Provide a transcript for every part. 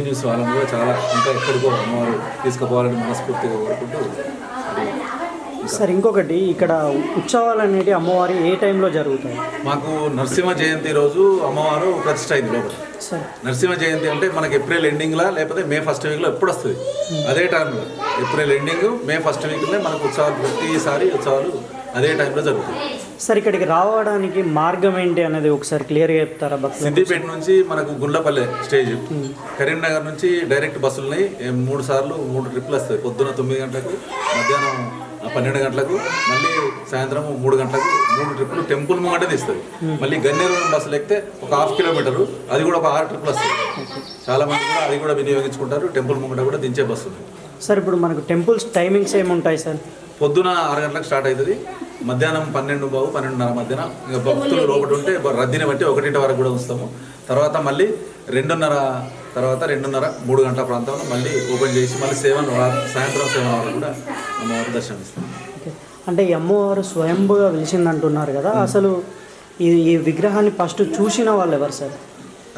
News వాళ్ళని కూడా చాలా ఇంకా ఎక్కడికో అమ్మవారు తీసుకుపోవాలని మనస్ఫూర్తిగా కోరుకుంటూ. సార్ ఇంకొకటి, ఇక్కడ ఉత్సవాలు అనేవి అమ్మవారి ఏ టైంలో జరుగుతాయి? మాకు నరసింహ జయంతి రోజు అమ్మవారు ప్రతిష్ట అయింది లోపల. నరసింహ జయంతి అంటే మనకి ఏప్రిల్ ఎండింగ్లా లేకపోతే మే ఫస్ట్ వీక్లో ఎప్పుడు వస్తుంది, అదే టైంలో ఏప్రిల్ ఎండింగ్ మే ఫస్ట్ వీక్లో మనకు ఉత్సవాలు, ప్రతిసారి ఉత్సవాలు అదే టైంలో జరుగుతాయి. సార్ ఇక్కడికి రావడానికి మార్గం ఏంటి అనేది ఒకసారి క్లియర్గా చెప్తారా? సిద్దిపేట నుంచి మనకు గుండ్లపల్లె స్టేజ్, కరీంనగర్ నుంచి డైరెక్ట్ బస్సులని 3 సార్లు 3 ట్రిప్లు వస్తాయి. పొద్దున 9 గంటలకు, మధ్యాహ్నం 12 గంటలకు, మళ్ళీ సాయంత్రం 3 గంటలకు 3 ట్రిప్లు టెంపుల్ ముంగటే తీస్తుంది. మళ్ళీ గన్నేరు బస్సులు ఎక్కితే ఒక 1/2 కిలోమీటరు, అది కూడా ఒక 6 ట్రిప్లు వస్తాయి. చాలా మంది కూడా అది కూడా వినియోగించుకుంటారు. టెంపుల్ ముంగట కూడా దించే బస్సు ఉంది. సార్ ఇప్పుడు మనకు టెంపుల్స్ టైమింగ్స్ ఏముంటాయి సార్? పొద్దున 6 గంటలకు స్టార్ట్ అవుతుంది, మధ్యాహ్నం 12:30 మధ్యాహ్నం ఇంకా భక్తులు లోపల ఉంటే రద్దీని బట్టి 1 వరకు కూడా ఉంచుతాము. తర్వాత మళ్ళీ 2:30 తర్వాత 2:30-3 గంటల ప్రాంతంలో మళ్ళీ ఓపెన్ చేసి మళ్ళీ సాయంత్రం 7 వరకు కూడా అమ్మవారు దర్శనమిస్తాం. అంటే ఈ అమ్మవారు స్వయంభుగా వెలిసిందంటున్నారు కదా, అసలు ఈ విగ్రహాన్ని ఫస్ట్ చూసిన వాళ్ళు ఎవరు సార్?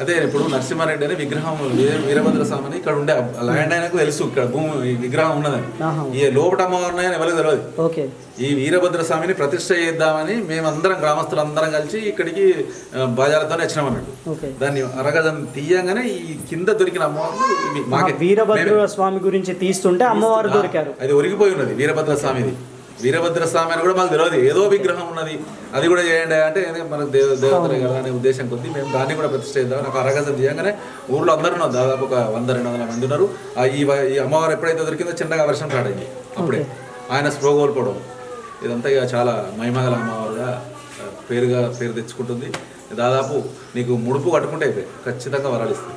అదే ఇప్పుడు నరసింహారెడ్డి అనే విగ్రహం, వీరభద్ర స్వామి అని ఇక్కడ ఉండే ల్యాండ్ ఆయనకు తెలుసు ఇక్కడ భూమి విగ్రహం ఉన్నదని. ఈ లోపట అమ్మవారు ఉన్నాయని ఎవరికి తెలియదు. ఈ వీరభద్ర స్వామిని ప్రతిష్ట చేద్దామని మేమందరం గ్రామస్తులందరం కలిసి ఇక్కడికి బాజాలతోనే వచ్చినాం అన్నట్టు. దాన్ని అరగదం తీయంగానే ఈ కింద దొరికిన అమ్మవారు వీరభద్ర స్వామి గురించి తీస్తుంటే అమ్మవారు దొరికారు. అది ఒరిగిపోయి ఉన్నది వీరభద్ర స్వామిది. వీరభద్ర స్వామి అని కూడా మాకు తెలియదు, ఏదో విగ్రహం ఉన్నది అది కూడా చేయండి అంటే మనకు దేవతలే కదా అనే ఉద్దేశం కొద్దీ మేము దాన్ని కూడా ప్రతిష్ట చేద్దాం. నాకు అరగజం తీయంగానే ఊళ్ళో అందరూ ఉన్నారు, దాదాపు ఒక 100-200 మంది ఉన్నారు. ఈ అమ్మవారు ఎప్పుడైతే దొరికిందో చిన్నగా వర్షం స్టార్ట్ అయింది. అప్పుడే ఆయన స్ప్రో కోల్పోవడం, ఇదంతా ఇక చాలా మహిమగల అమ్మవారుగా పేరు తెచ్చుకుంటుంది. దాదాపు నీకు ముడుపు కట్టుకుంటే అయిపోయి ఖచ్చితంగా వరాలిస్తుంది.